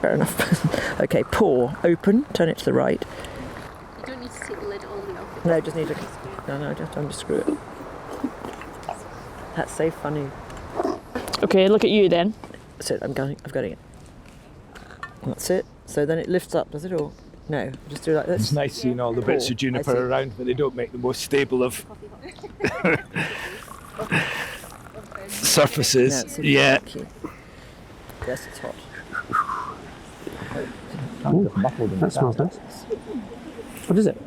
fair enough. Okay, pour, open, turn it to the right. You don't need to take the lid all the way off. No, just need to, just unscrew it. That's so funny. Okay, look at you then. That's it, I've got it. That's it. So then it lifts up, does it, or? No, just do it like this. It's nice seeing all the bits of juniper around, but they don't make the most stable of surfaces. No, yeah. Yes, it's hot. Ooh, that smells nice. What is it?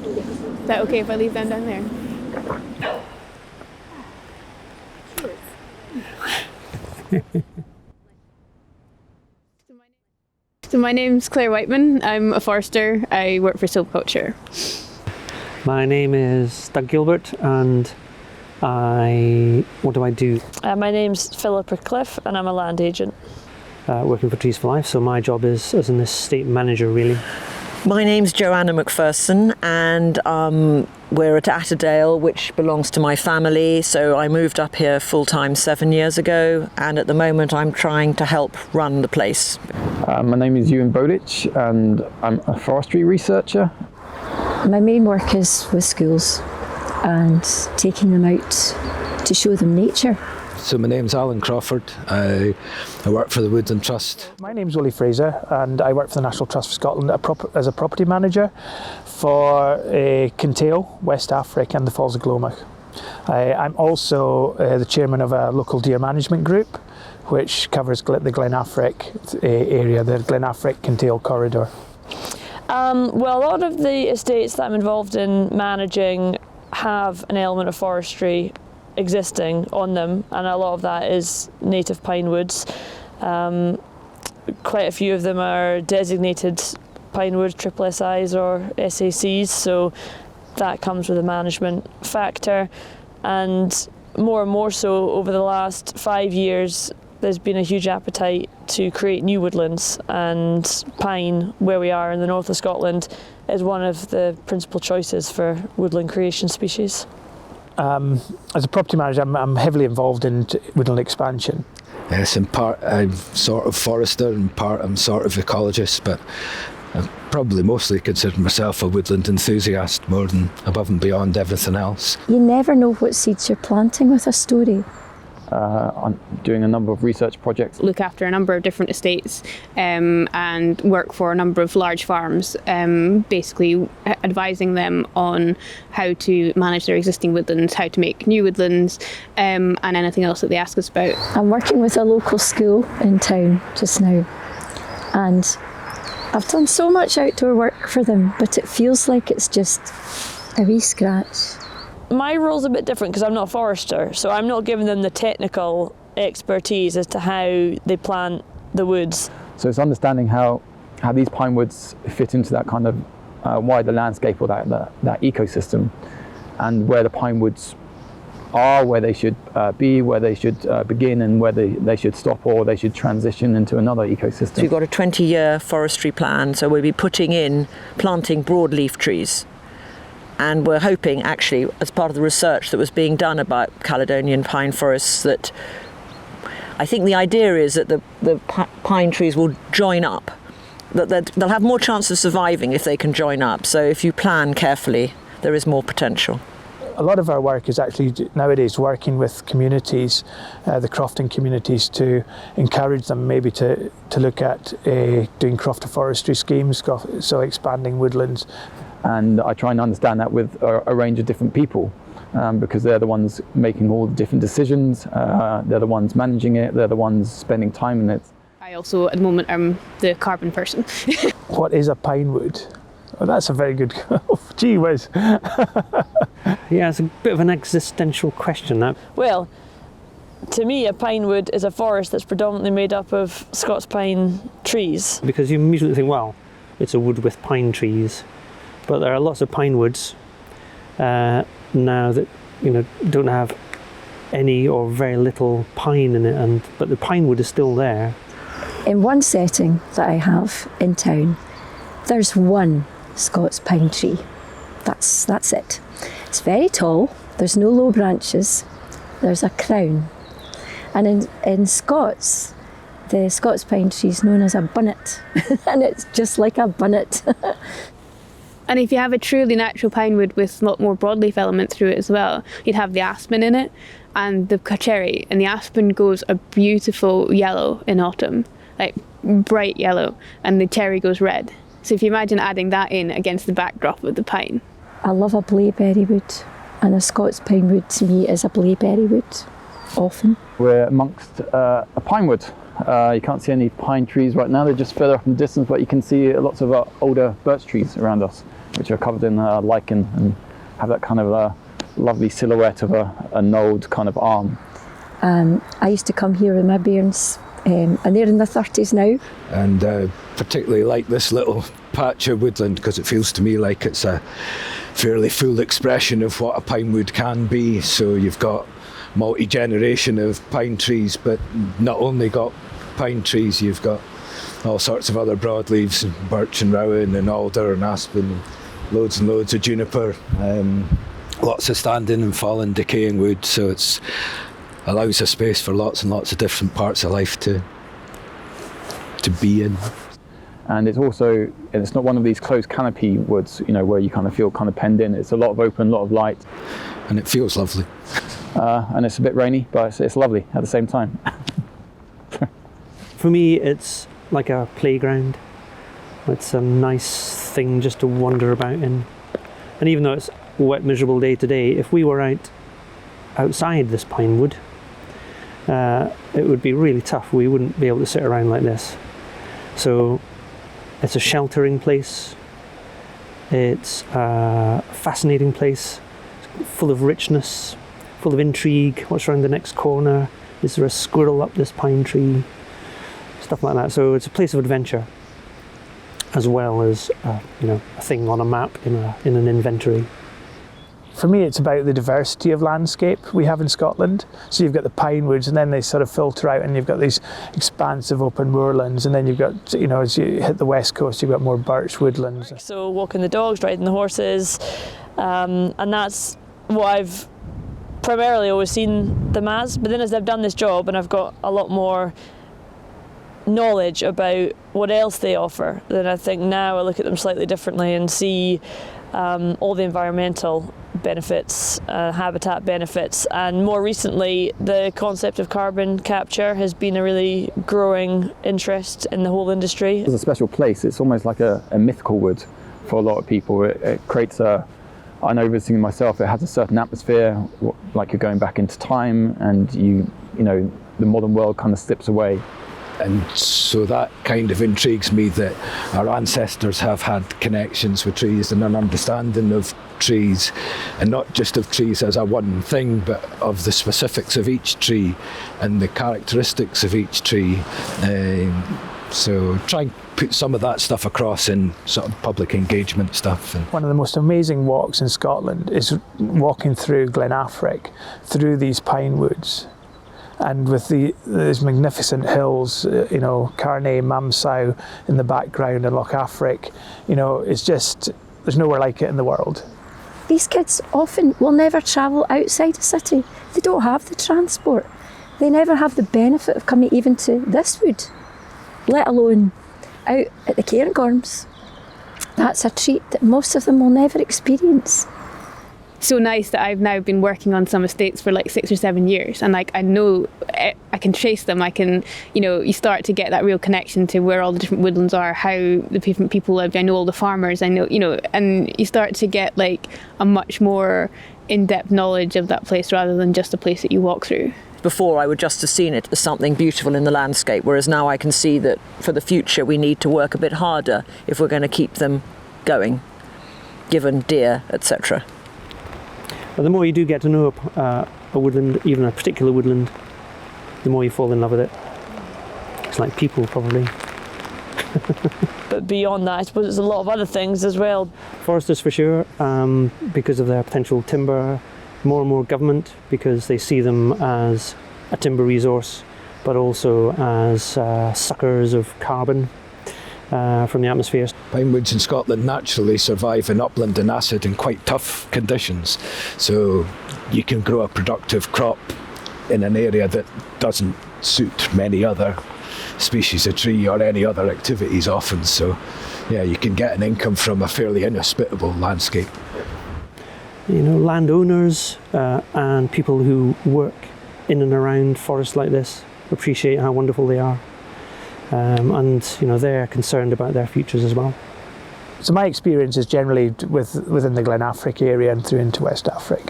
Is that okay if I leave them down there? So my name's Claire Whiteman. I'm a forester. I work for silviculture. My name is Doug Gilbert, and what do I do? My name's Philippa Cliff, and I'm a land agent. Working for Trees for Life, so my job is as an estate manager, really. My name's Joanna McPherson, and we're at Atterdale, which belongs to my family. So I moved up here full-time 7 years ago, and at the moment I'm trying to help run the place. My name is Ewan Bowditch, and I'm a forestry researcher. My main work is with schools and taking them out to show them nature. So my name's Alan Crawford. I work for the Woodland Trust. My name's Willie Fraser, and I work for the National Trust for Scotland as a property manager for Kintail, West Affric and the Falls of Glomach. I'm also the chairman of a local deer management group which covers the Glen Affric area, the Glen Affric Kintail corridor. Well, a lot of the estates that I'm involved in managing have an element of forestry existing on them, and a lot of that is native pine woods. Quite a few of them are designated pine wood triple SIs or SACs, so that comes with a management factor. And more so over the last 5 years, there's been a huge appetite to create new woodlands, and pine, where we are in the north of Scotland, is one of the principal choices for woodland creation species. As a property manager, I'm heavily involved in woodland expansion. Yes, in part I'm sort of forester, in part I'm sort of ecologist, but I probably mostly consider myself a woodland enthusiast more than above and beyond everything else. You never know what seeds you're planting with a story. I'm doing a number of research projects. Look after a number of different estates and work for a number of large farms, basically advising them on how to manage their existing woodlands, how to make new woodlands, and anything else that they ask us about. I'm working with a local school in town just now, and I've done so much outdoor work for them, but it feels like it's just a wee scratch. My role's a bit different because I'm not a forester, so I'm not giving them the technical expertise as to how they plant the woods. So it's understanding how these pine woods fit into that kind of wider landscape, or that ecosystem, and where the pine woods are, where they should be, where they should begin, and where they should stop, or they should transition into another ecosystem. So we've got a 20-year forestry plan, so we'll be planting broadleaf trees. And we're hoping, actually, as part of the research that was being done about Caledonian pine forests, that I think the idea is that the pine trees will join up, that they'll have more chance of surviving if they can join up. So if you plan carefully, there is more potential. A lot of our work is actually nowadays working with communities, the crofting communities, to encourage them maybe to look at doing crofter forestry schemes, so expanding woodlands. And I try and understand that with a range of different people, because they're the ones making all the different decisions, they're the ones managing it, they're the ones spending time in it. I also, at the moment, am the carbon person. What is a pine wood? Oh, that's a very good, gee whiz. Yeah, it's a bit of an existential question, that. Well, to me, a pine wood is a forest that's predominantly made up of Scots pine trees. Because you immediately think, well, it's a wood with pine trees. But there are lots of pine woods now that don't have any or very little pine in it, but the pine wood is still there. In one setting that I have in town, there's one Scots pine tree. That's it. It's very tall, there's no low branches, there's a crown. And in Scots, the Scots pine tree is known as a bunnet, and it's just like a bunnet. And if you have a truly natural pine wood with a lot more broadleaf element through it as well, you'd have the aspen in it and the cherry, and the aspen goes a beautiful yellow in autumn, like bright yellow, and the cherry goes red. So if you imagine adding that in against the backdrop of the pine. I love a blaeberry wood, and a Scots pine wood to me is a blaeberry wood, often. We're amongst a pine wood. You can't see any pine trees right now, they're just further up in the distance, but you can see lots of older birch trees around us, which are covered in lichen and have that kind of lovely silhouette of a gnawed kind of arm. I used to come here with my bairns, and they're in their 30s now. And particularly like this little patch of woodland, because it feels to me like it's a fairly full expression of what a pine wood can be. So you've got multi-generation of pine trees, but not only got pine trees, you've got all sorts of other broadleaves, and birch and rowan and alder and aspen, and loads of juniper, lots of standing and fallen decaying wood, so it's allows a space for lots and lots of different parts of life to be in. And it's not one of these closed canopy woods, where you kind of feel kind of penned in. It's a lot of open, a lot of light. And it feels lovely. And it's a bit rainy, but it's lovely at the same time. For me, it's like a playground. It's a nice thing just to wander about in. And even though it's a wet, miserable day today, if we were outside this pine wood, it would be really tough. We wouldn't be able to sit around like this. So it's a sheltering place. It's a fascinating place, full of richness, full of intrigue. What's around the next corner? Is there a squirrel up this pine tree? Stuff like that. So it's a place of adventure, as well as a thing on a map in an inventory. For me, it's about the diversity of landscape we have in Scotland. So you've got the pine woods, and then they sort of filter out, and you've got these expansive open moorlands, and then you've got, as you hit the west coast, you've got more birch woodlands. So walking the dogs, riding the horses, and that's what I've primarily always seen them as. But then as I've done this job and I've got a lot more knowledge about what else they offer, then I think now I look at them slightly differently and see all the environmental benefits, habitat benefits, and more recently the concept of carbon capture has been a really growing interest in the whole industry. It's a special place. It's almost like a mythical wood for a lot of people. It creates I know visiting myself, it has a certain atmosphere, like you're going back into time, and the modern world kind of slips away. And so that kind of intrigues me, that our ancestors have had connections with trees and an understanding of trees, and not just of trees as a one thing, but of the specifics of each tree and the characteristics of each tree. So try and put some of that stuff across in sort of public engagement stuff. One of the most amazing walks in Scotland is walking through Glen Affric, through these pine woods. And with these magnificent hills, Carnay, Mamsow in the background, and Loch Affric, it's just, there's nowhere like it in the world. These kids often will never travel outside a city. They don't have the transport. They never have the benefit of coming even to this wood, let alone out at the Cairngorms. That's a treat that most of them will never experience. So nice that I've now been working on some estates for like 6 or 7 years, and I know I can trace them. I can, you start to get that real connection to where all the different woodlands are, how the different people live. I know all the farmers. I know, and you start to get like a much more in-depth knowledge of that place rather than just a place that you walk through. Before, I would just have seen it as something beautiful in the landscape, whereas now I can see that for the future we need to work a bit harder if we're going to keep them going, given deer, etc. But the more you do get to know a woodland, even a particular woodland, the more you fall in love with it. It's like people, probably. But beyond that, I suppose there's a lot of other things as well. Foresters for sure, because of their potential timber. More and more government, because they see them as a timber resource, but also as suckers of carbon from the atmosphere. Pine woods in Scotland naturally survive in upland and acid in quite tough conditions. So you can grow a productive crop in an area that doesn't suit many other species of tree or any other activities often. So yeah, you can get an income from a fairly inhospitable landscape. Landowners and people who work in and around forests like this appreciate how wonderful they are, and they're concerned about their futures as well. So my experience is generally within the Glen Affric area and through into West Affric,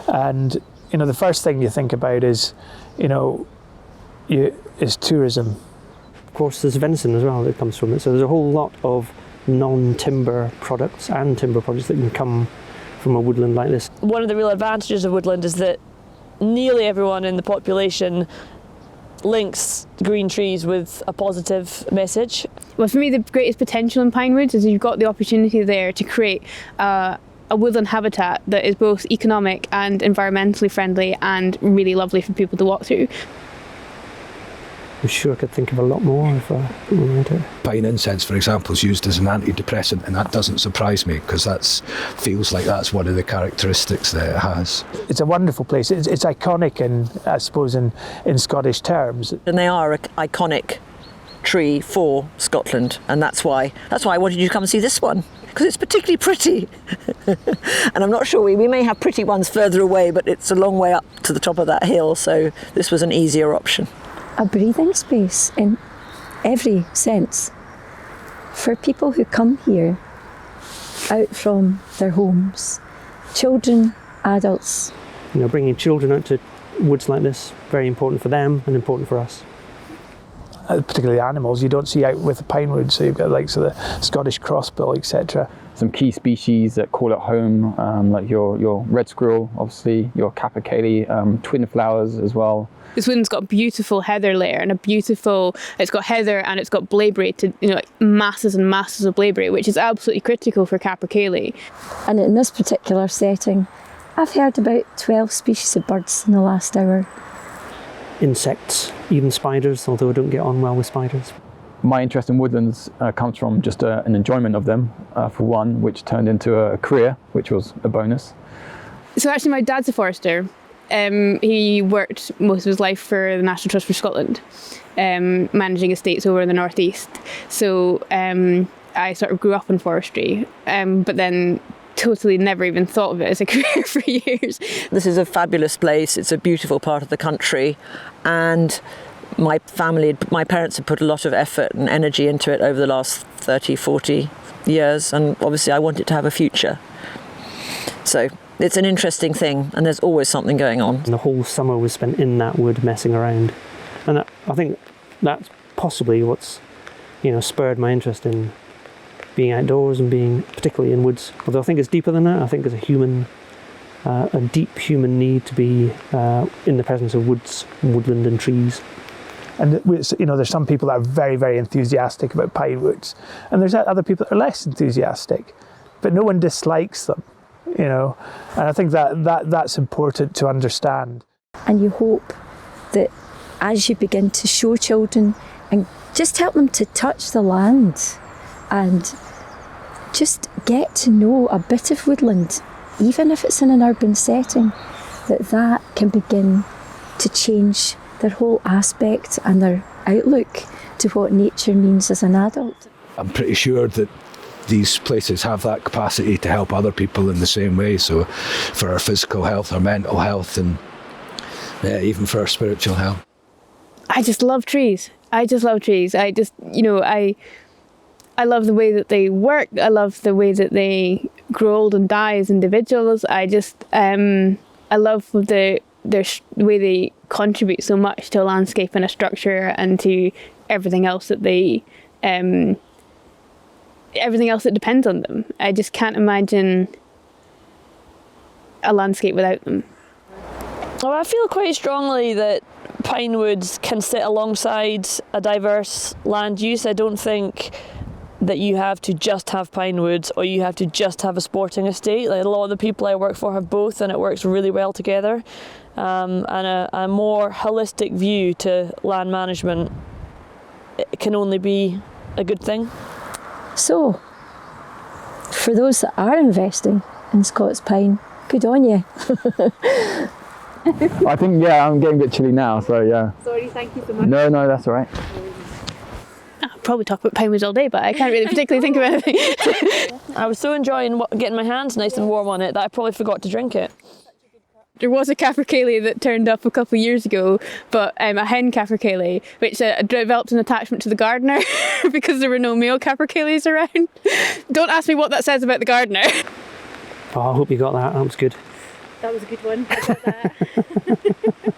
and the first thing you think about is is tourism. Of course, there's venison as well that comes from it. So there's a whole lot of non-timber products and timber products that can come from a woodland like this. One of the real advantages of woodland is that nearly everyone in the population links green trees with a positive message. Well, for me, the greatest potential in Pinewoods is you've got the opportunity there to create a woodland habitat that is both economic and environmentally friendly and really lovely for people to walk through. I'm sure I could think of a lot more if I went to it. Pine incense, for example, is used as an antidepressant, and that doesn't surprise me because feels like that's one of the characteristics that it has. It's a wonderful place. It's iconic, I suppose, in Scottish terms. And they are an iconic tree for Scotland, and that's why I wanted you to come and see this one, because it's particularly pretty. And I'm not sure, we may have pretty ones further away, but it's a long way up to the top of that hill, so this was an easier option. A breathing space in every sense for people who come here out from their homes, children, adults. Bringing children out to woods like this, very important for them and important for us. Particularly animals you don't see out with the pinewood, so you've got like the Scottish crossbill, etc. Some key species that call it home, like your red squirrel, obviously, your capercaillie, twin flowers as well. This woodland's got a beautiful heather layer and it's got heather and it's got blaeberry, masses and masses of blaeberry, which is absolutely critical for capercaillie. And in this particular setting, I've heard about 12 species of birds in the last hour. Insects, even spiders, although I don't get on well with spiders. My interest in woodlands comes from just an enjoyment of them, for one, which turned into a career, which was a bonus. So actually my dad's a forester. He worked most of his life for the National Trust for Scotland, managing estates over in the northeast. So I sort of grew up in forestry, but then totally never even thought of it as a career for years. This is a fabulous place. It's a beautiful part of the country, and my parents have put a lot of effort and energy into it over the last 30, 40 years, and obviously I want it to have a future. So it's an interesting thing, and there's always something going on. And the whole summer was spent in that wood messing around, and I think that's possibly what's spurred my interest in being outdoors and being particularly in woods. Although I think it's deeper than that. I think there's a deep human need to be in the presence of woods, woodland and trees. And there's some people that are very, very enthusiastic about pinewoods, and there's other people that are less enthusiastic, but no one dislikes them, and I think that's important to understand. And you hope that as you begin to show children and just help them to touch the land and just get to know a bit of woodland, even if it's in an urban setting, that can begin to change their whole aspect and their outlook to what nature means as an adult. I'm pretty sure that these places have that capacity to help other people in the same way, so for our physical health, our mental health, and even for our spiritual health. I just love trees. I love the way that they work. I love the way that they grow old and die as individuals. I love the way they contribute so much to a landscape and a structure and to everything else that everything else that depends on them. I just can't imagine a landscape without them. Well, I feel quite strongly that pinewoods can sit alongside a diverse land use. I don't think that you have to just have pinewoods or you have to just have a sporting estate. Like a lot of the people I work for have both, and it works really well together. And a more holistic view to land management, it can only be a good thing. So, for those that are investing in Scots pine, good on you. I think, yeah, I'm getting a bit chilly now, so yeah. Sorry, thank you so much. No, that's all right. I'll probably talk about Pinewoods all day, but I can't really particularly think of anything. I was so enjoying getting my hands nice and warm on it that I probably forgot to drink it. There was a capercaillie that turned up a couple of years ago, but a hen capercaillie, which developed an attachment to the gardener because there were no male capercaillies around. Don't ask me what that says about the gardener. Oh, I hope you got that. That was good. That was a good one. I got that.